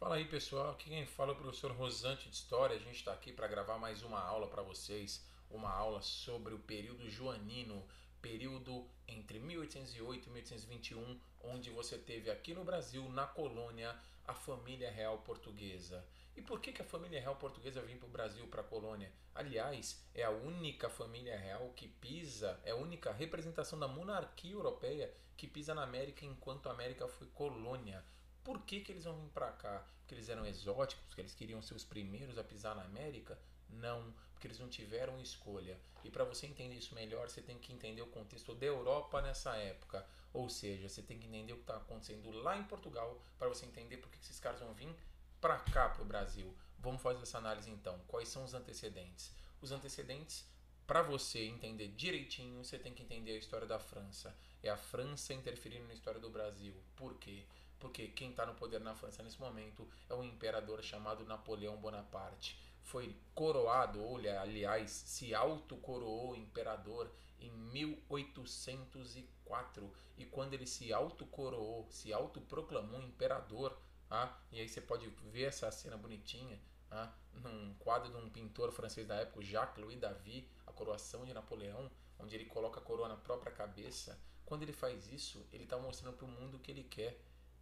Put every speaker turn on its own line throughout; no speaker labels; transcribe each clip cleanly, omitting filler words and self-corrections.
Fala aí pessoal, aqui quem fala é o professor Rosante de História. A gente está aqui para gravar mais uma aula para vocês, uma aula sobre o período joanino, período entre 1808 e 1821, onde você teve aqui no Brasil, na colônia, a família real portuguesa. E por que a família real portuguesa vem para o Brasil, para a colônia? Aliás, é a única família real que pisa, é a única representação da monarquia europeia que pisa na América enquanto a América foi colônia. Por que eles vão vir para cá? Porque eles eram exóticos, porque eles queriam ser os primeiros a pisar na América? Não, porque eles não tiveram escolha. E para você entender isso melhor, você tem que entender o contexto da Europa nessa época. Ou seja, você tem que entender o que está acontecendo lá em Portugal para você entender por que esses caras vão vir para cá, para o Brasil. Vamos fazer essa análise então. Quais são os antecedentes? Os antecedentes, para você entender direitinho, você tem que entender a história da França. É a França interferindo na história do Brasil. Por quê? Porque quem está no poder na França nesse momento é um imperador chamado Napoleão Bonaparte. Foi coroado, olha, aliás, se autocoroou imperador em 1804. E quando ele se autocoroou, se autoproclamou imperador, e aí você pode ver essa cena bonitinha, num quadro de um pintor francês da época, Jacques Louis David, a coroação de Napoleão, onde ele coloca a coroa na própria cabeça. Quando ele faz isso, ele está mostrando para o mundo o que ele quer.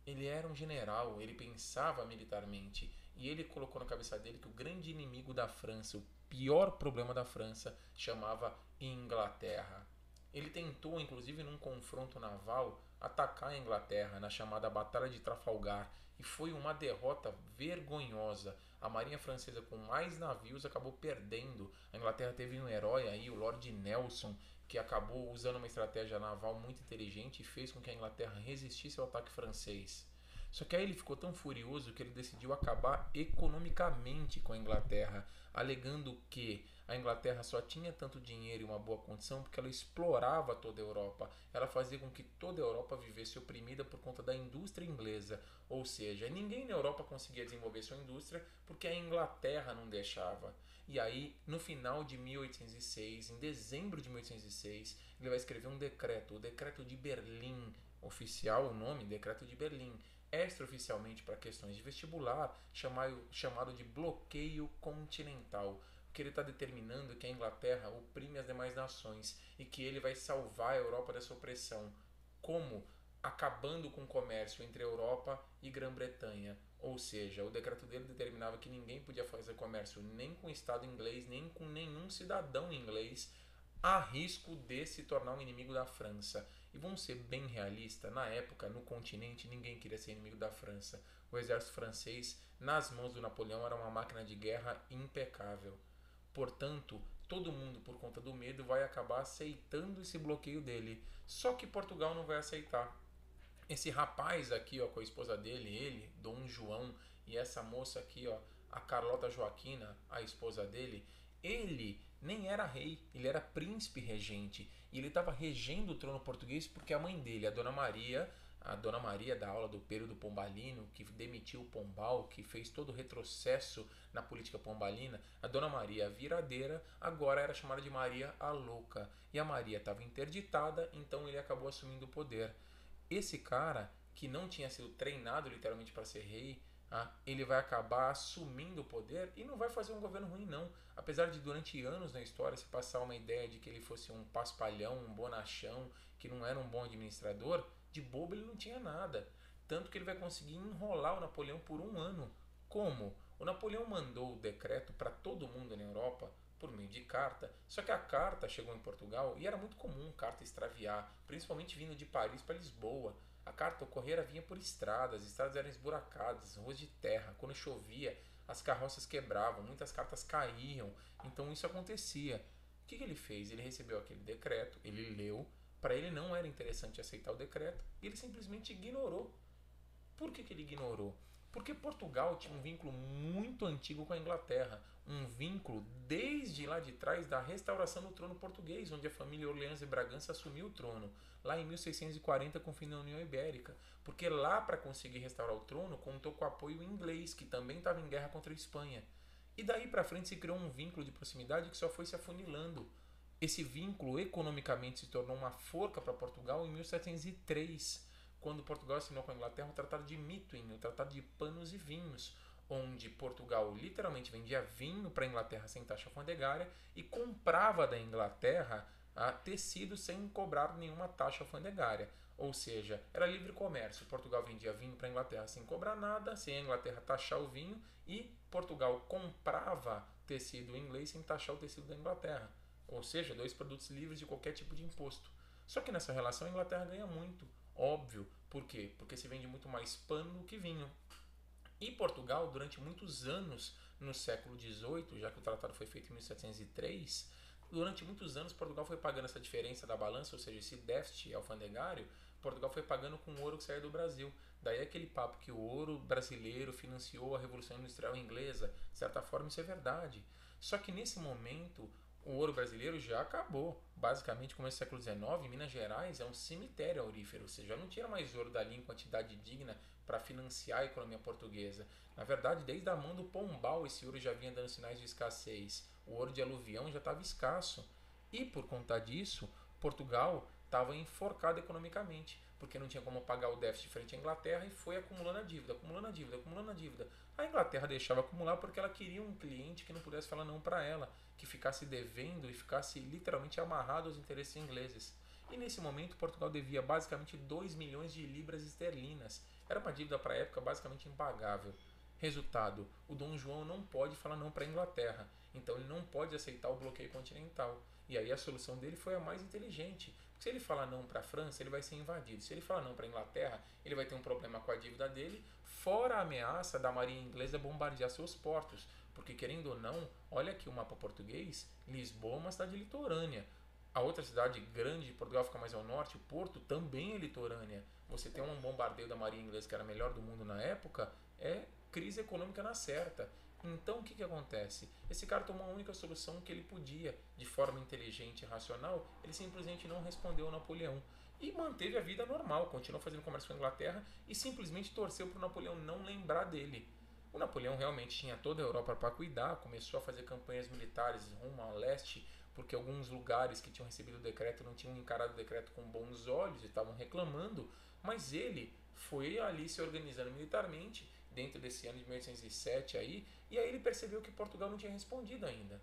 Ele era um general, ele pensava militarmente e ele colocou na cabeça dele que o grande inimigo da França, o pior problema da França, chamava Inglaterra. Ele tentou, inclusive, num confronto naval, atacar a Inglaterra na chamada Batalha de Trafalgar e foi uma derrota vergonhosa. A marinha francesa, com mais navios, acabou perdendo. A Inglaterra teve um herói aí, o Lord Nelson, que acabou usando uma estratégia naval muito inteligente e fez com que a Inglaterra resistisse ao ataque francês. Só que aí ele ficou tão furioso que ele decidiu acabar economicamente com a Inglaterra, alegando que a Inglaterra só tinha tanto dinheiro e uma boa condição porque ela explorava toda a Europa. Ela fazia com que toda a Europa vivesse oprimida por conta da indústria inglesa. Ou seja, ninguém na Europa conseguia desenvolver sua indústria porque a Inglaterra não deixava. E aí, no final de 1806, em dezembro de 1806, ele vai escrever um decreto, o Decreto de Berlim, oficial o nome, Decreto de Berlim, extraoficialmente para questões de vestibular, chamado de bloqueio continental, porque ele está determinando que a Inglaterra oprime as demais nações e que ele vai salvar a Europa dessa opressão. Como? Acabando com o comércio entre a Europa e Grã-Bretanha. Ou seja, o decreto dele determinava que ninguém podia fazer comércio nem com o Estado inglês, nem com nenhum cidadão inglês, a risco de se tornar um inimigo da França. E vamos ser bem realistas, na época, no continente, ninguém queria ser inimigo da França. O exército francês, nas mãos do Napoleão, era uma máquina de guerra impecável. Portanto, todo mundo, por conta do medo, vai acabar aceitando esse bloqueio dele. Só que Portugal não vai aceitar. Esse rapaz aqui, ó, com a esposa dele, ele, Dom João, e essa moça aqui, ó, a Carlota Joaquina, a esposa dele, ele nem era rei, ele era príncipe regente. E ele estava regendo o trono português porque a mãe dele, a Dona Maria da aula do período pombalino, que demitiu o Pombal, que fez todo o retrocesso na política pombalina, a Dona Maria a Viradeira agora era chamada de Maria a Louca. E a Maria estava interditada, então ele acabou assumindo o poder. Esse cara, que não tinha sido treinado literalmente para ser rei, ele vai acabar assumindo o poder e não vai fazer um governo ruim não. Apesar de durante anos na história se passar uma ideia de que ele fosse um paspalhão, um bonachão, que não era um bom administrador, de bobo ele não tinha nada. Tanto que ele vai conseguir enrolar o Napoleão por um ano. Como? O Napoleão mandou o decreto para todo mundo na Europa por meio de carta, só que a carta chegou em Portugal e era muito comum carta extraviar, principalmente vindo de Paris para Lisboa. A carta ocorrera vinha por estradas, as estradas eram esburacadas, ruas de terra, quando chovia as carroças quebravam, muitas cartas caíam, então isso acontecia. O que ele fez? Ele recebeu aquele decreto, ele leu, para ele não era interessante aceitar o decreto e ele simplesmente ignorou. Por que ele ignorou? Porque Portugal tinha um vínculo muito antigo com a Inglaterra, um vínculo desde lá de trás da restauração do trono português, onde a família Orleans e Bragança assumiu o trono, lá em 1640 com o fim da União Ibérica, porque lá para conseguir restaurar o trono contou com o apoio inglês, que também estava em guerra contra a Espanha. E daí para frente se criou um vínculo de proximidade que só foi se afunilando. Esse vínculo economicamente se tornou uma forca para Portugal em 1703, quando Portugal assinou com a Inglaterra o Tratado de Methuen, o Tratado de Panos e Vinhos, onde Portugal literalmente vendia vinho para a Inglaterra sem taxa alfandegária e comprava da Inglaterra tecido sem cobrar nenhuma taxa alfandegária. Ou seja, era livre comércio. Portugal vendia vinho para a Inglaterra sem cobrar nada, sem a Inglaterra taxar o vinho, e Portugal comprava tecido inglês sem taxar o tecido da Inglaterra. Ou seja, dois produtos livres de qualquer tipo de imposto. Só que nessa relação a Inglaterra ganha muito, óbvio. Por quê? Porque se vende muito mais pano do que vinho. E Portugal, durante muitos anos, no século XVIII, já que o tratado foi feito em 1703, durante muitos anos Portugal foi pagando essa diferença da balança, ou seja, esse déficit alfandegário, Portugal foi pagando com o ouro que saía do Brasil. Daí aquele papo que o ouro brasileiro financiou a Revolução Industrial Inglesa. De certa forma isso é verdade. Só que nesse momento o ouro brasileiro já acabou. Basicamente, começo do século XIX, Minas Gerais é um cemitério aurífero. Você já não tira mais ouro dali em quantidade digna para financiar a economia portuguesa. Na verdade, desde a mão do Pombal, esse ouro já vinha dando sinais de escassez. O ouro de aluvião já estava escasso. E por conta disso, Portugal estava enforcado economicamente, porque não tinha como pagar o déficit frente à Inglaterra e foi acumulando a dívida, acumulando a dívida, acumulando a dívida. A Inglaterra deixava acumular porque ela queria um cliente que não pudesse falar não para ela, que ficasse devendo e ficasse literalmente amarrado aos interesses ingleses. E nesse momento Portugal devia basicamente 2 milhões de libras esterlinas. Era uma dívida para a época basicamente impagável. Resultado, o Dom João não pode falar não para a Inglaterra, então ele não pode aceitar o bloqueio continental. E aí a solução dele foi a mais inteligente. Porque se ele falar não para a França, ele vai ser invadido. Se ele falar não para a Inglaterra, ele vai ter um problema com a dívida dele, fora a ameaça da marinha inglesa bombardear seus portos. Porque querendo ou não, olha aqui o mapa português, Lisboa é uma cidade litorânea. A outra cidade grande de Portugal fica mais ao norte, o Porto, também é litorânea. Você tem um bombardeio da marinha inglesa que era a melhor do mundo na época, é crise econômica na certa. Então o que acontece? Esse cara tomou a única solução que ele podia, de forma inteligente e racional, ele simplesmente não respondeu ao Napoleão. E manteve a vida normal, continuou fazendo comércio com a Inglaterra e simplesmente torceu para o Napoleão não lembrar dele. O Napoleão realmente tinha toda a Europa para cuidar, começou a fazer campanhas militares rumo ao leste, porque alguns lugares que tinham recebido o decreto não tinham encarado o decreto com bons olhos e estavam reclamando, mas ele foi ali se organizando militarmente dentro desse ano de 1807 aí, e aí ele percebeu que Portugal não tinha respondido ainda.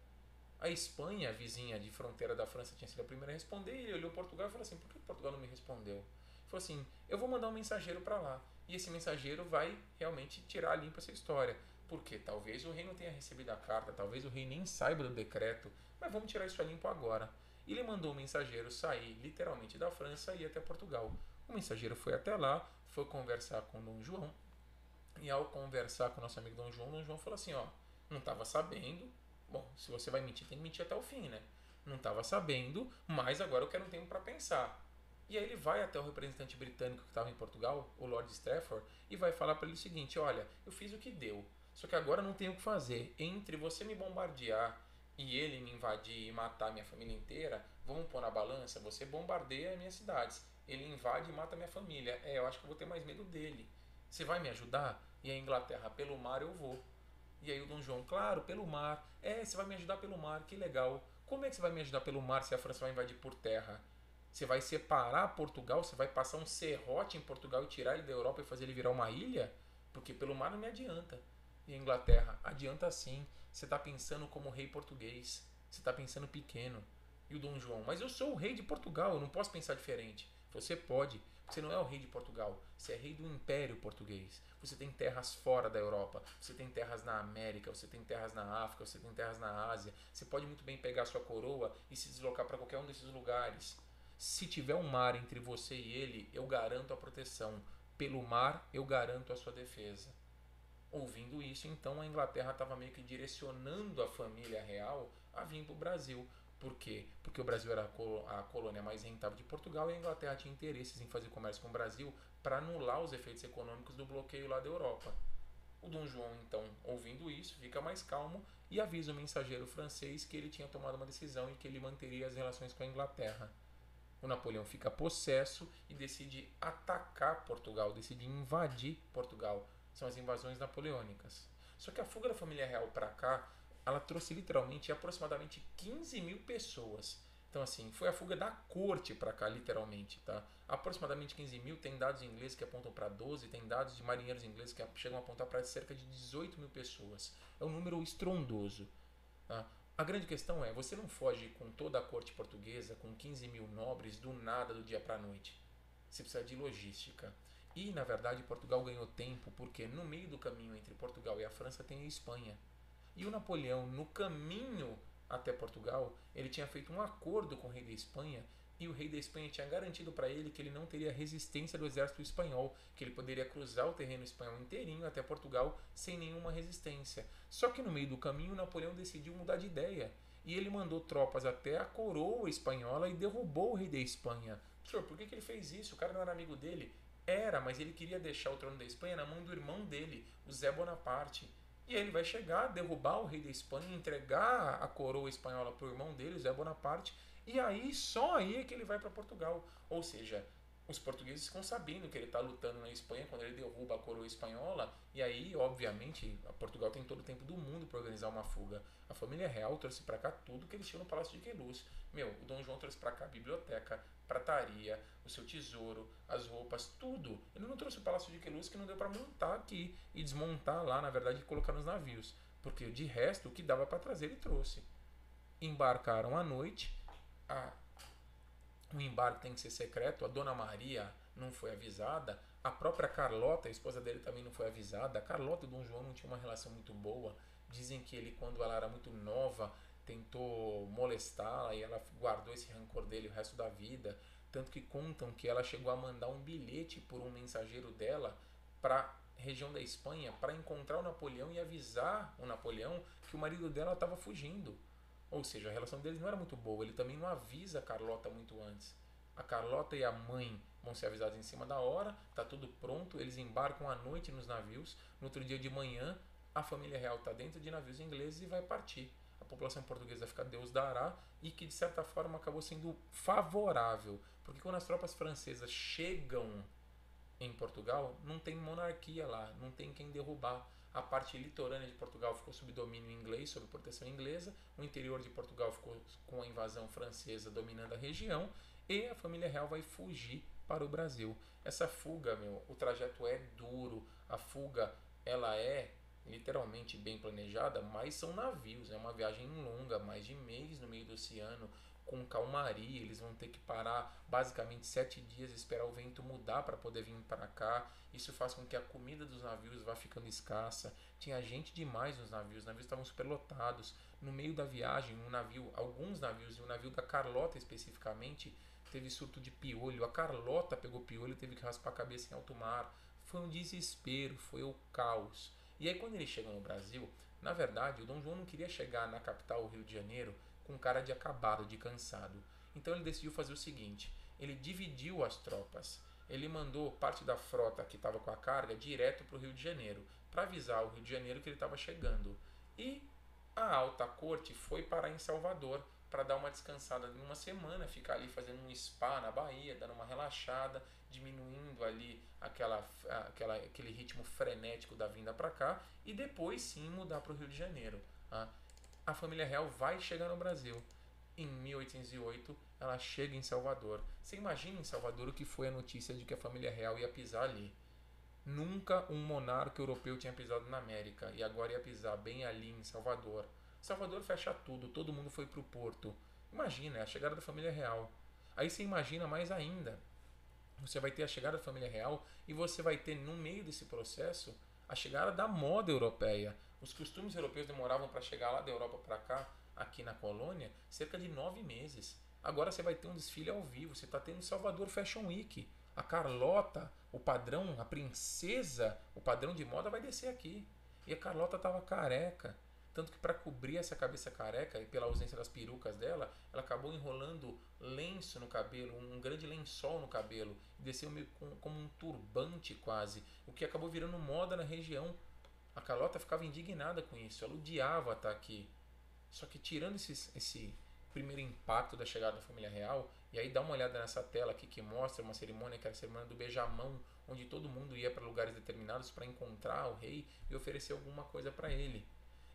A Espanha, a vizinha de fronteira da França, tinha sido a primeira a responder, e ele olhou Portugal e falou assim: por que Portugal não me respondeu? Ele falou assim: eu vou mandar um mensageiro para lá, e esse mensageiro vai realmente tirar a limpa essa história. Porque talvez o rei não tenha recebido a carta, talvez o rei nem saiba do decreto, mas vamos tirar isso a limpo agora. E ele mandou o mensageiro sair literalmente da França e ir até Portugal. O mensageiro foi até lá, foi conversar com Dom João, e ao conversar com o nosso amigo Dom João falou assim: ó, não estava sabendo. Bom, se você vai mentir, tem que mentir até o fim, né? Não estava sabendo, mas agora eu quero um tempo para pensar. E aí ele vai até o representante britânico que estava em Portugal, o Lord Strafford, e vai falar para ele o seguinte: olha, eu fiz o que deu, só que agora não tenho o que fazer. Entre você me bombardear e ele me invadir e matar minha família inteira, vamos pôr na balança, você bombardeia as minhas cidades, ele invade e mata minha família. Eu acho que eu vou ter mais medo dele. Você vai me ajudar? E a Inglaterra, pelo mar eu vou. E aí o Dom João, claro, pelo mar. Você vai me ajudar pelo mar, que legal. Como é que você vai me ajudar pelo mar se a França vai invadir por terra? Você vai separar Portugal? Você vai passar um serrote em Portugal e tirar ele da Europa e fazer ele virar uma ilha? Porque pelo mar não me adianta. E a Inglaterra, adianta sim. Você está pensando como rei português. Você está pensando pequeno. E o Dom João, mas eu sou o rei de Portugal, eu não posso pensar diferente. Você pode. Você não é o rei de Portugal, você é rei do Império Português. Você tem terras fora da Europa, você tem terras na América, você tem terras na África, você tem terras na Ásia. Você pode muito bem pegar sua coroa e se deslocar para qualquer um desses lugares. Se tiver um mar entre você e ele, eu garanto a proteção. Pelo mar, eu garanto a sua defesa. Ouvindo isso, então a Inglaterra estava meio que direcionando a família real a vir para o Brasil. Por quê? Porque o Brasil era a colônia mais rentável de Portugal e a Inglaterra tinha interesses em fazer comércio com o Brasil para anular os efeitos econômicos do bloqueio lá da Europa. O Dom João, então, ouvindo isso, fica mais calmo e avisa o mensageiro francês que ele tinha tomado uma decisão e que ele manteria as relações com a Inglaterra. O Napoleão fica possesso e decide atacar Portugal, decide invadir Portugal. São as invasões napoleônicas. Só que a fuga da família real para cá, ela trouxe literalmente aproximadamente 15 mil pessoas. Então, assim, foi a fuga da corte para cá, literalmente, tá? Aproximadamente 15 mil, tem dados ingleses que apontam para 12, tem dados de marinheiros ingleses que chegam a apontar para cerca de 18 mil pessoas. É um número estrondoso, tá? A grande questão é, você não foge com toda a corte portuguesa, com 15 mil nobres, do nada, do dia para a noite. Você precisa de logística. E, na verdade, Portugal ganhou tempo porque no meio do caminho entre Portugal e a França tem a Espanha. E o Napoleão, no caminho até Portugal, ele tinha feito um acordo com o rei da Espanha e o rei da Espanha tinha garantido para ele que ele não teria resistência do exército espanhol, que ele poderia cruzar o terreno espanhol inteirinho até Portugal sem nenhuma resistência. Só que no meio do caminho, Napoleão decidiu mudar de ideia e ele mandou tropas até a coroa espanhola e derrubou o rei da Espanha. Senhor, por que ele fez isso? O cara não era amigo dele? Era, mas ele queria deixar o trono da Espanha na mão do irmão dele, o Zé Bonaparte. E aí ele vai chegar, derrubar o rei da Espanha, entregar a coroa espanhola para o irmão dele, o Zé Bonaparte, e aí só aí é que ele vai para Portugal. Ou seja, os portugueses ficam sabendo que ele está lutando na Espanha quando ele derruba a coroa espanhola, e aí, obviamente, Portugal tem todo o tempo do mundo para organizar uma fuga. A família real trouxe para cá tudo que eles tinham no Palácio de Queluz. Meu, o Dom João trouxe para cá a biblioteca, prataria, o seu tesouro, as roupas, tudo. Ele não trouxe o Palácio de Queluz que não deu para montar aqui e desmontar lá, na verdade, e colocar nos navios. Porque de resto, o que dava para trazer, ele trouxe. Embarcaram à noite, o embarque tem que ser secreto, a Dona Maria não foi avisada, a própria Carlota, a esposa dele, também não foi avisada. A Carlota e o Dom João não tinham uma relação muito boa. Dizem que ele, quando ela era muito nova, tentou molestá-la e ela guardou esse rancor dele o resto da vida. Tanto que contam que ela chegou a mandar um bilhete por um mensageiro dela para a região da Espanha para encontrar o Napoleão e avisar o Napoleão que o marido dela estava fugindo. Ou seja, a relação deles não era muito boa. Ele também não avisa a Carlota muito antes. A Carlota e a mãe vão ser avisados em cima da hora, tá tudo pronto, eles embarcam à noite nos navios. No outro dia de manhã, a família real está dentro de navios ingleses e vai partir. A população portuguesa fica Deus dará e que de certa forma acabou sendo favorável, porque quando as tropas francesas chegam em Portugal, não tem monarquia lá, não tem quem derrubar. A parte litorânea de Portugal ficou sob domínio inglês, sob proteção inglesa. O interior de Portugal ficou com a invasão francesa dominando a região. E a família real vai fugir para o Brasil. Essa fuga, o trajeto é duro. A fuga, ela é literalmente bem planejada, mas são navios. É uma viagem longa, mais de mês no meio do oceano, com calmaria. Eles vão ter que parar basicamente 7 dias, esperar o vento mudar para poder vir para cá. Isso faz com que a comida dos navios vá ficando escassa. Tinha gente demais nos navios, os navios estavam superlotados. No meio da viagem, alguns navios, e o navio da Carlota especificamente, teve surto de piolho. A Carlota pegou piolho e teve que raspar a cabeça em alto mar. Foi um desespero, foi o caos. E aí quando eles chegam no Brasil, na verdade, o Dom João não queria chegar na capital, o Rio de Janeiro, com cara de acabado, de cansado. Então ele decidiu fazer o seguinte, ele dividiu as tropas. Ele mandou parte da frota que estava com a carga direto para o Rio de Janeiro, para avisar o Rio de Janeiro que ele estava chegando. E a alta corte foi parar em Salvador para dar uma descansada de uma semana, ficar ali fazendo um spa na Bahia, dando uma relaxada, diminuindo ali aquele ritmo frenético da vinda para cá e depois sim mudar para o Rio de Janeiro. A família real vai chegar no Brasil. Em 1808, ela chega em Salvador. Você imagina em Salvador o que foi a notícia de que a família real ia pisar ali. Nunca um monarca europeu tinha pisado na América e agora ia pisar bem ali em Salvador. Salvador fecha tudo, todo mundo foi para o porto. Imagina, é a chegada da família real. Aí você imagina mais ainda. Você vai ter a chegada da família real e você vai ter no meio desse processo a chegada da moda europeia. Os costumes europeus demoravam para chegar lá da Europa para cá, aqui na colônia, cerca de 9 meses. Agora você vai ter um desfile ao vivo, você está tendo Salvador Fashion Week. A Carlota, o padrão, a princesa, o padrão de moda vai descer aqui. E a Carlota estava careca. Tanto que para cobrir essa cabeça careca e pela ausência das perucas dela, ela acabou enrolando lenço no cabelo, um grande lençol no cabelo, e desceu meio como um turbante quase, o que acabou virando moda na região. A Carlota ficava indignada com isso, ela odiava estar aqui. Só que tirando esse primeiro impacto da chegada da família real, e aí dá uma olhada nessa tela aqui que mostra uma cerimônia que era a cerimônia do beijamão, onde todo mundo ia para lugares determinados para encontrar o rei e oferecer alguma coisa para ele.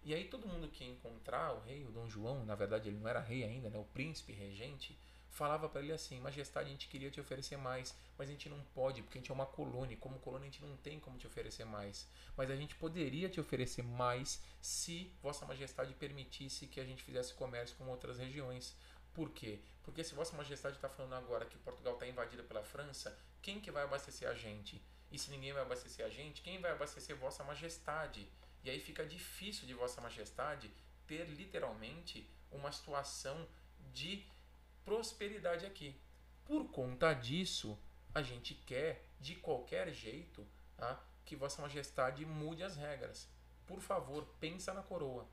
E aí todo mundo que ia encontrar o rei, o Dom João, na verdade ele não era rei ainda, né, o príncipe regente, falava para ele assim: Majestade, a gente queria te oferecer mais, mas a gente não pode, porque a gente é uma colônia, e como colônia a gente não tem como te oferecer mais. Mas a gente poderia te oferecer mais se Vossa Majestade permitisse que a gente fizesse comércio com outras regiões. Por quê? Porque se Vossa Majestade está falando agora que Portugal está invadida pela França, quem que vai abastecer a gente? E se ninguém vai abastecer a gente, quem vai abastecer Vossa Majestade? E aí fica difícil de Vossa Majestade ter literalmente uma situação de prosperidade aqui. Por conta disso, a gente quer, de qualquer jeito, tá, que Vossa Majestade mude as regras. Por favor, pensa na coroa.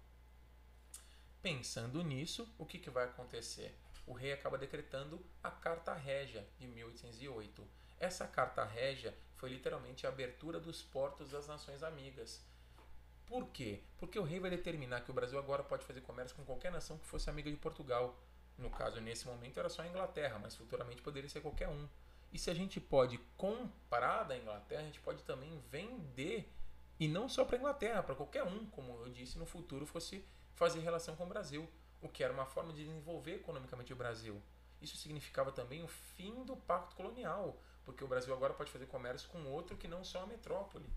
Pensando nisso, o que vai acontecer? O rei acaba decretando a Carta Régia de 1808. Essa Carta Régia foi literalmente a abertura dos portos das nações amigas. Por quê? Porque o rei vai determinar que o Brasil agora pode fazer comércio com qualquer nação que fosse amiga de Portugal. No caso, nesse momento era só a Inglaterra, mas futuramente poderia ser qualquer um. E se a gente pode comprar da Inglaterra, a gente pode também vender, e não só para a Inglaterra, para qualquer um, como eu disse, no futuro fosse fazer relação com o Brasil, o que era uma forma de desenvolver economicamente o Brasil. Isso significava também o fim do pacto colonial, porque o Brasil agora pode fazer comércio com outro que não só a metrópole.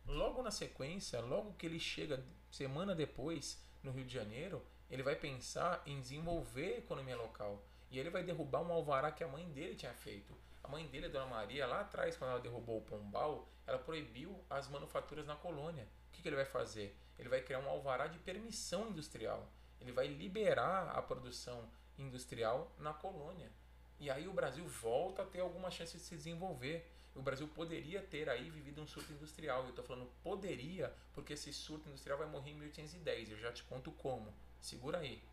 Logo na sequência, logo que ele chega semana depois no Rio de Janeiro, ele vai pensar em desenvolver a economia local. E ele vai derrubar um alvará que a mãe dele tinha feito. A mãe dele, a Dona Maria, lá atrás, quando ela derrubou o Pombal, ela proibiu as manufaturas na colônia. O que ele vai fazer? Ele vai criar um alvará de permissão industrial. Ele vai liberar a produção industrial na colônia. E aí o Brasil volta a ter alguma chance de se desenvolver. O Brasil poderia ter aí vivido um surto industrial. Eu estou falando poderia, porque esse surto industrial vai morrer em 1810. Eu já te conto como. Segura aí.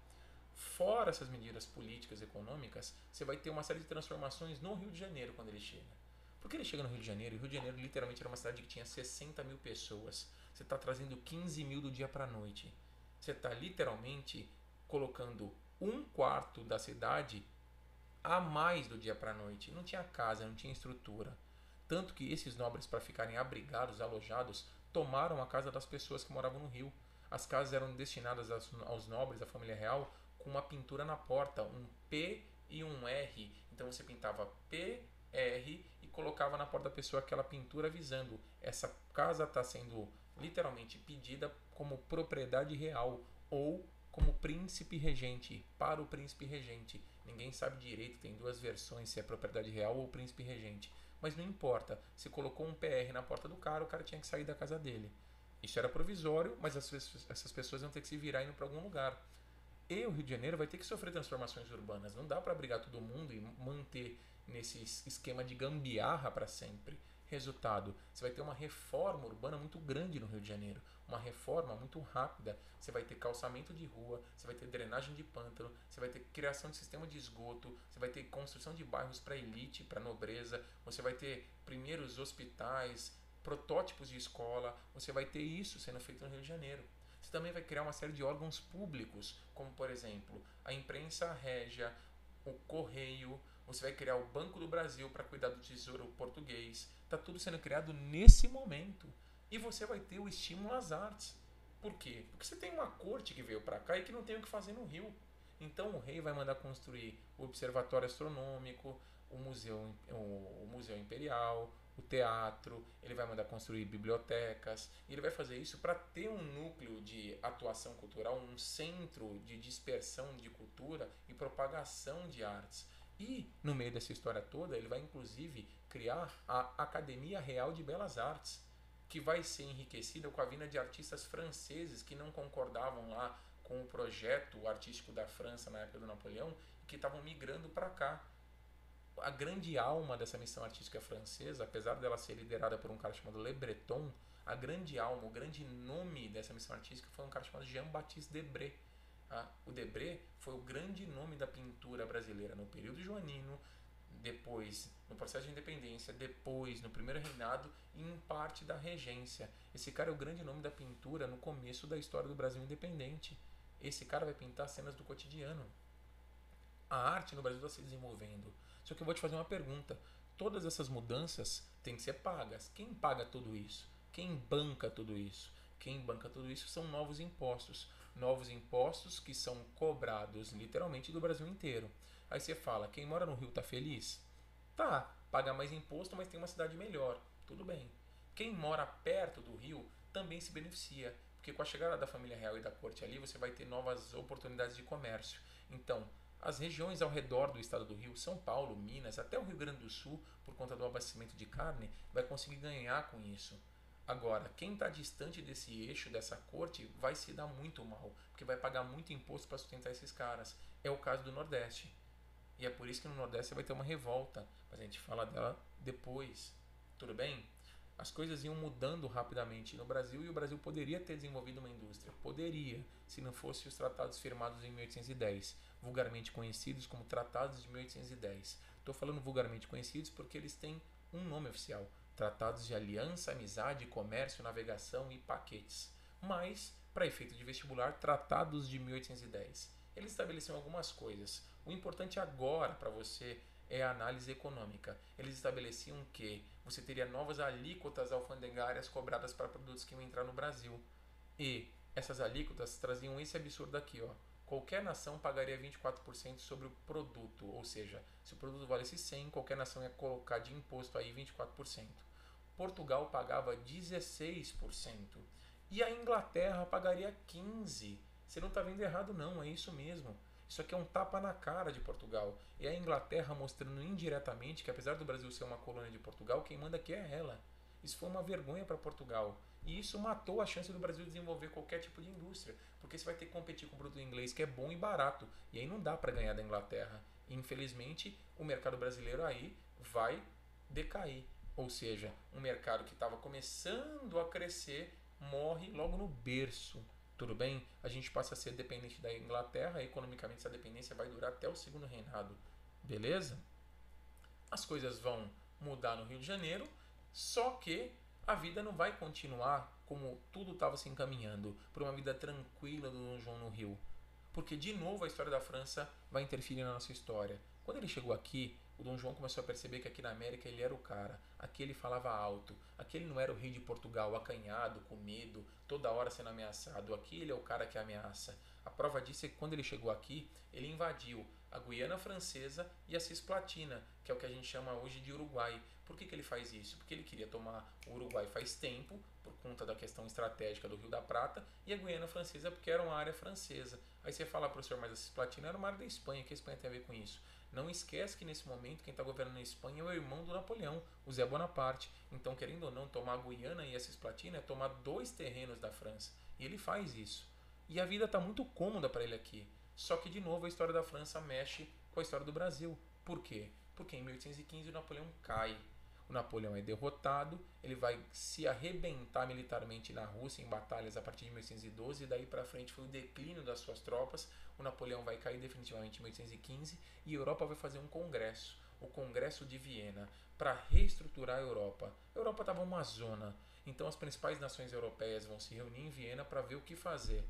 Fora essas medidas políticas e econômicas, você vai ter uma série de transformações no Rio de Janeiro quando ele chega. Porque ele chega no Rio de Janeiro, e o Rio de Janeiro literalmente era uma cidade que tinha 60 mil pessoas. Você está trazendo 15 mil do dia para a noite. Você está literalmente colocando um quarto da cidade a mais do dia para a noite. Não tinha casa, não tinha estrutura. Tanto que esses nobres, para ficarem abrigados, alojados, tomaram a casa das pessoas que moravam no Rio. As casas eram destinadas aos nobres, à família real, com uma pintura na porta, um P e um R. Então você pintava P, R e colocava na porta da pessoa aquela pintura avisando: essa casa está sendo literalmente pedida como propriedade real ou como príncipe regente, para o príncipe regente. Ninguém sabe direito, tem duas versões, se é propriedade real ou príncipe regente. Mas não importa, se colocou um PR na porta do cara, o cara tinha que sair da casa dele. Isso era provisório, mas essas pessoas iam ter que se virar indo para algum lugar. E o Rio de Janeiro vai ter que sofrer transformações urbanas. Não dá para abrigar todo mundo e manter nesse esquema de gambiarra para sempre. Resultado, você vai ter uma reforma urbana muito grande no Rio de Janeiro. Uma reforma muito rápida. Você vai ter calçamento de rua, você vai ter drenagem de pântano, você vai ter criação de sistema de esgoto, você vai ter construção de bairros para elite, para nobreza, você vai ter primeiros hospitais, protótipos de escola, você vai ter isso sendo feito no Rio de Janeiro. Você também vai criar uma série de órgãos públicos, como por exemplo a imprensa régia, o correio, você vai criar o Banco do Brasil para cuidar do tesouro português. Está tudo sendo criado nesse momento. E você vai ter o estímulo às artes. Por quê? Porque você tem uma corte que veio para cá e que não tem o que fazer no Rio. Então o rei vai mandar construir o Observatório Astronômico, o Museu Imperial, o teatro, ele vai mandar construir bibliotecas, e ele vai fazer isso para ter um núcleo de atuação cultural, um centro de dispersão de cultura e propagação de artes. E no meio dessa história toda, ele vai inclusive criar a Academia Real de Belas Artes, que vai ser enriquecida com a vinda de artistas franceses que não concordavam lá com o projeto artístico da França na época do Napoleão e que estavam migrando para cá. A grande alma dessa missão artística francesa, apesar dela ser liderada por um cara chamado Le Breton, a grande alma, o grande nome dessa missão artística foi um cara chamado Jean-Baptiste Debré. O Debré foi o grande nome da pintura brasileira no período joanino, depois no processo de independência, depois no primeiro reinado e em parte da regência. Esse cara é o grande nome da pintura no começo da história do Brasil independente. Esse cara vai pintar cenas do cotidiano. A arte no Brasil está se desenvolvendo. Só que eu vou te fazer uma pergunta. Todas essas mudanças têm que ser pagas. Quem paga tudo isso? Quem banca tudo isso? Quem banca tudo isso são novos impostos. Novos impostos que são cobrados literalmente do Brasil inteiro. Aí você fala, quem mora no Rio tá feliz? Tá, paga mais imposto, mas tem uma cidade melhor. Tudo bem. Quem mora perto do Rio também se beneficia, porque com a chegada da família real e da corte ali, você vai ter novas oportunidades de comércio. Então, as regiões ao redor do estado do Rio, São Paulo, Minas, até o Rio Grande do Sul, por conta do abastecimento de carne, vai conseguir ganhar com isso. Agora, quem está distante desse eixo, dessa corte, vai se dar muito mal, porque vai pagar muito imposto para sustentar esses caras. É o caso do Nordeste. E é por isso que no Nordeste vai ter uma revolta, mas a gente fala dela depois. Tudo bem? As coisas iam mudando rapidamente no Brasil e o Brasil poderia ter desenvolvido uma indústria. Poderia, se não fossem os tratados firmados em 1810, vulgarmente conhecidos como Tratados de 1810. Estou falando vulgarmente conhecidos porque eles têm um nome oficial: Tratados de Aliança, Amizade, Comércio, Navegação e Paquetes. Mas, para efeito de vestibular, Tratados de 1810. Eles estabeleciam algumas coisas. O importante agora para você é a análise econômica. Eles estabeleciam que você teria novas alíquotas alfandegárias cobradas para produtos que iam entrar no Brasil. E essas alíquotas traziam esse absurdo aqui, ó. Qualquer nação pagaria 24% sobre o produto, ou seja, se o produto valesse 100, qualquer nação ia colocar de imposto aí 24%. Portugal pagava 16% e a Inglaterra pagaria 15%. Você não está vendo errado não, é isso mesmo. Isso aqui é um tapa na cara de Portugal. E a Inglaterra mostrando indiretamente que, apesar do Brasil ser uma colônia de Portugal, quem manda aqui é ela. Isso foi uma vergonha para Portugal. E isso matou a chance do Brasil desenvolver qualquer tipo de indústria. Porque você vai ter que competir com o produto inglês, que é bom e barato. E aí não dá para ganhar da Inglaterra. E, infelizmente, o mercado brasileiro aí vai decair. Ou seja, um mercado que estava começando a crescer morre logo no berço. Tudo bem? A gente passa a ser dependente da Inglaterra, economicamente essa dependência vai durar até o segundo reinado. Beleza? As coisas vão mudar no Rio de Janeiro, só que a vida não vai continuar como tudo estava se encaminhando para uma vida tranquila do Dom João no Rio. Porque, de novo, a história da França vai interferir na nossa história. Quando ele chegou aqui, o Dom João começou a perceber que aqui na América ele era o cara. Aqui ele falava alto. Aqui ele não era o rei de Portugal, acanhado, com medo, toda hora sendo ameaçado. Aqui ele é o cara que ameaça. A prova disso é que quando ele chegou aqui, ele invadiu a Guiana Francesa e a Cisplatina, que é o que a gente chama hoje de Uruguai. Por que ele faz isso? Porque ele queria tomar o Uruguai faz tempo, por conta da questão estratégica do Rio da Prata, e a Guiana Francesa porque era uma área francesa. Aí você fala, professor, mas a Cisplatina era uma área da Espanha, o que a Espanha tem a ver com isso? Não esquece que nesse momento quem está governando a Espanha é o irmão do Napoleão, o Zé Bonaparte. Então, querendo ou não, tomar a Guiana e a Cisplatina é tomar 2 terrenos da França. E ele faz isso. E a vida está muito cômoda para ele aqui. Só que, de novo, a história da França mexe com a história do Brasil. Por quê? Porque em 1815 o Napoleão cai. O Napoleão é derrotado, ele vai se arrebentar militarmente na Rússia em batalhas a partir de 1812, e daí para frente foi o declínio das suas tropas. O Napoleão vai cair definitivamente em 1815 e a Europa vai fazer um congresso, o Congresso de Viena, para reestruturar a Europa. A Europa estava uma zona, então as principais nações europeias vão se reunir em Viena para ver o que fazer.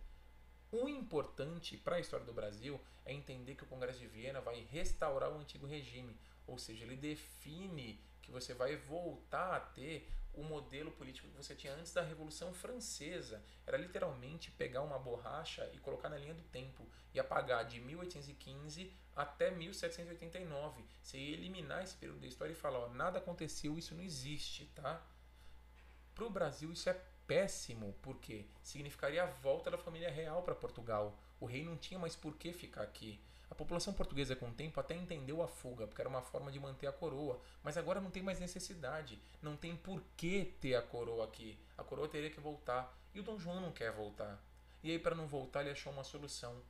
O importante para a história do Brasil é entender que o Congresso de Viena vai restaurar o antigo regime, ou seja, ele define que você vai voltar a ter o modelo político que você tinha antes da Revolução Francesa. Era literalmente pegar uma borracha e colocar na linha do tempo e apagar de 1815 até 1789. Você ia eliminar esse período da história e falar, ó, nada aconteceu, isso não existe, tá? Para o Brasil isso é péssimo, porque significaria a volta da família real para Portugal. O rei não tinha mais por que ficar aqui. A população portuguesa com o tempo até entendeu a fuga, porque era uma forma de manter a coroa, mas agora não tem mais necessidade, não tem por que ter a coroa aqui. A coroa teria que voltar, e o Dom João não quer voltar. E aí, para não voltar, ele achou uma solução.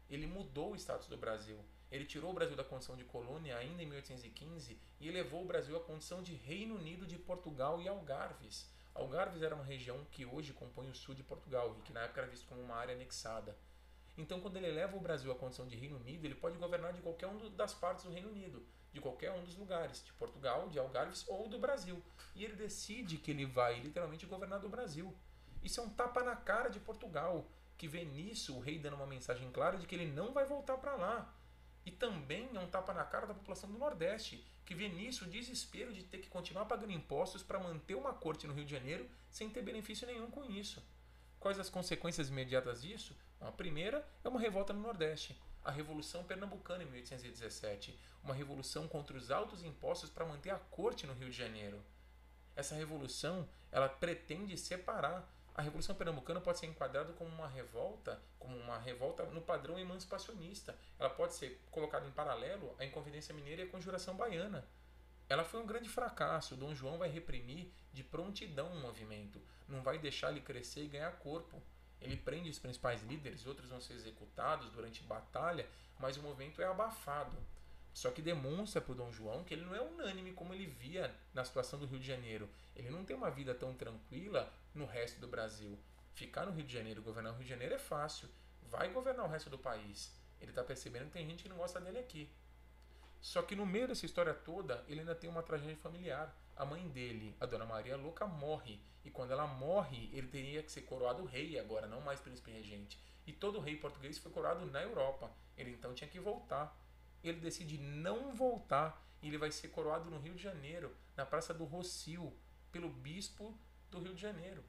Ele mudou o status do Brasil. Ele tirou o Brasil da condição de colônia ainda em 1815 e elevou o Brasil à condição de Reino Unido de Portugal e Algarves. Algarves era uma região que hoje compõe o sul de Portugal e que na época era visto como uma área anexada. Então, quando ele eleva o Brasil à condição de Reino Unido, ele pode governar de qualquer uma das partes do Reino Unido, de qualquer um dos lugares, de Portugal, de Algarves ou do Brasil. E ele decide que ele vai literalmente governar do Brasil. Isso é um tapa na cara de Portugal, que vê nisso o rei dando uma mensagem clara de que ele não vai voltar para lá. E também é um tapa na cara da população do Nordeste, que vê nisso o desespero de ter que continuar pagando impostos para manter uma corte no Rio de Janeiro sem ter benefício nenhum com isso. Quais as consequências imediatas disso? A primeira é uma revolta no Nordeste, a Revolução Pernambucana em 1817, uma revolução contra os altos impostos para manter a corte no Rio de Janeiro. Essa revolução, ela pretende separar. A Revolução Pernambucana pode ser enquadrada como uma revolta no padrão emancipacionista. Ela pode ser colocada em paralelo à Inconfidência Mineira e à Conjuração Baiana. Ela foi um grande fracasso. Dom João vai reprimir de prontidão o movimento. Não vai deixar ele crescer e ganhar corpo. Ele prende os principais líderes, outros vão ser executados durante batalha, mas o movimento é abafado. Só que demonstra para o Dom João que ele não é unânime como ele via na situação do Rio de Janeiro. Ele não tem uma vida tão tranquila no resto do Brasil. Ficar no Rio de Janeiro, governar o Rio de Janeiro é fácil. Vai governar o resto do país. Ele está percebendo que tem gente que não gosta dele aqui. Só que no meio dessa história toda, ele ainda tem uma tragédia familiar. A mãe dele, a Dona Maria Louca, morre. E quando ela morre, ele teria que ser coroado rei agora, não mais príncipe regente. E todo rei português foi coroado na Europa. Ele então tinha que voltar. Ele decide não voltar e ele vai ser coroado no Rio de Janeiro, na Praça do Rossio, pelo bispo do Rio de Janeiro.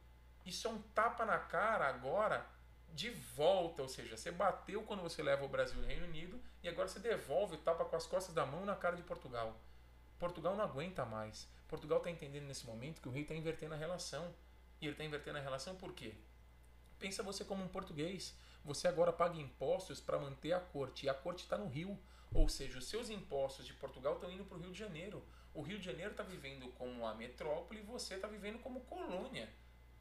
Isso é um tapa na cara agora de volta, ou seja, você bateu quando você leva o Brasil ao Reino Unido e agora você devolve o tapa com as costas da mão na cara de Portugal. Portugal não aguenta mais. Portugal está entendendo nesse momento que o rei está invertendo a relação. E ele está invertendo a relação por quê? Pensa você como um português. Você agora paga impostos para manter a corte. E a corte está no Rio. Ou seja, os seus impostos de Portugal estão indo para o Rio de Janeiro. O Rio de Janeiro está vivendo como a metrópole e você está vivendo como colônia.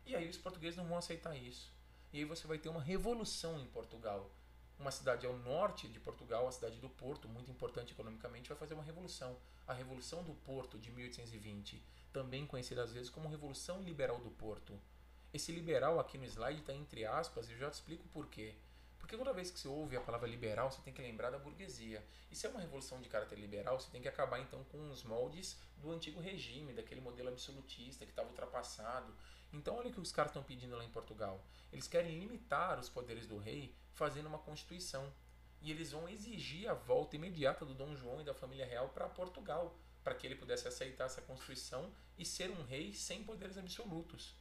E aí os portugueses não vão aceitar isso. E aí você vai ter uma revolução em Portugal. Uma cidade ao norte de Portugal, a cidade do Porto, muito importante economicamente, vai fazer uma revolução. A Revolução do Porto de 1820, também conhecida às vezes como Revolução Liberal do Porto. Esse liberal aqui no slide está entre aspas e eu já te explico por quê. Porque toda vez que você ouve a palavra liberal, você tem que lembrar da burguesia. E se é uma revolução de caráter liberal, você tem que acabar então com os moldes do antigo regime, daquele modelo absolutista que estava ultrapassado. Então olha o que os caras estão pedindo lá em Portugal. Eles querem limitar os poderes do rei fazendo uma constituição. E eles vão exigir a volta imediata do Dom João e da família real para Portugal, para que ele pudesse aceitar essa constituição e ser um rei sem poderes absolutos.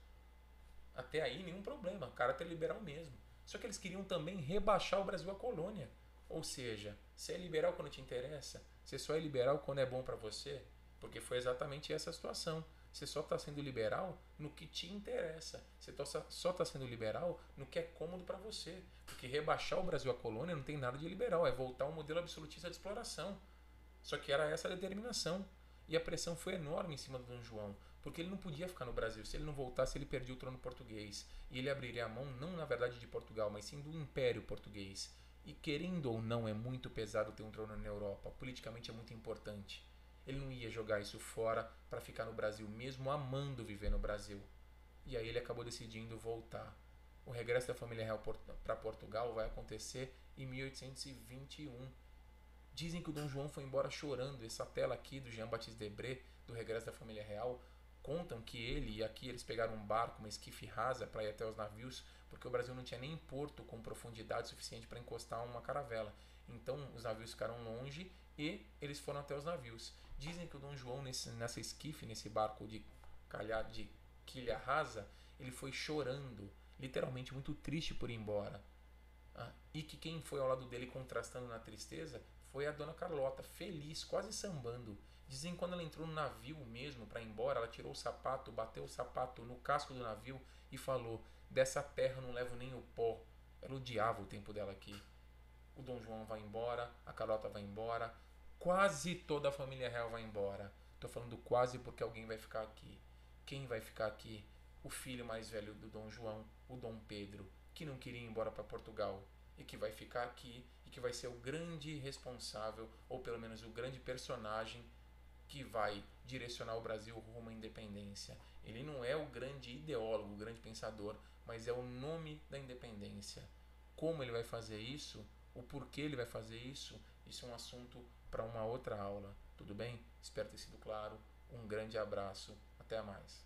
Até aí nenhum problema, caráter liberal mesmo. Só que eles queriam também rebaixar o Brasil à colônia. Ou seja, você é liberal quando te interessa, você só é liberal quando é bom para você, porque foi exatamente essa a situação. Você só está sendo liberal no que te interessa. Você só está sendo liberal no que é cômodo para você. Porque rebaixar o Brasil à colônia não tem nada de liberal, é voltar ao modelo absolutista de exploração. Só que era essa a determinação. E a pressão foi enorme em cima do Dom João, porque ele não podia ficar no Brasil. Se ele não voltasse, ele perdia o trono português. E ele abriria a mão, não na verdade de Portugal, mas sim do Império Português. E querendo ou não, é muito pesado ter um trono na Europa. Politicamente é muito importante. Ele não ia jogar isso fora para ficar no Brasil, mesmo amando viver no Brasil. E aí ele acabou decidindo voltar. O regresso da família real para Portugal vai acontecer em 1821. Dizem que o Dom João foi embora chorando. Essa tela aqui do Jean-Baptiste Debré, do regresso da família real, contam que ele e aqui eles pegaram um barco, uma esquife rasa para ir até os navios, porque o Brasil não tinha nem porto com profundidade suficiente para encostar uma caravela. Então os navios ficaram longe e eles foram até os navios. Dizem que o Dom João nessa esquife, nesse barco de quilha rasa, ele foi chorando, literalmente muito triste por ir embora. E que quem foi ao lado dele contrastando na tristeza foi a Dona Carlota, feliz, quase sambando. Dizem que quando ela entrou no navio mesmo para ir embora, ela tirou o sapato, bateu o sapato no casco do navio e falou: dessa terra não levo nem o pó. Ela odiava o tempo dela aqui. O Dom João vai embora, a Carlota vai embora, quase toda a família real vai embora. Estou falando quase porque alguém vai ficar aqui. Quem vai ficar aqui? O filho mais velho do Dom João, o Dom Pedro, que não queria ir embora para Portugal e que vai ficar aqui e que vai ser o grande responsável, ou pelo menos o grande personagem que vai direcionar o Brasil rumo à independência. Ele não é o grande ideólogo, o grande pensador, mas é o nome da independência. Como ele vai fazer isso, o porquê ele vai fazer isso é um assunto para uma outra aula. Tudo bem? Espero ter sido claro. Um grande abraço. Até mais.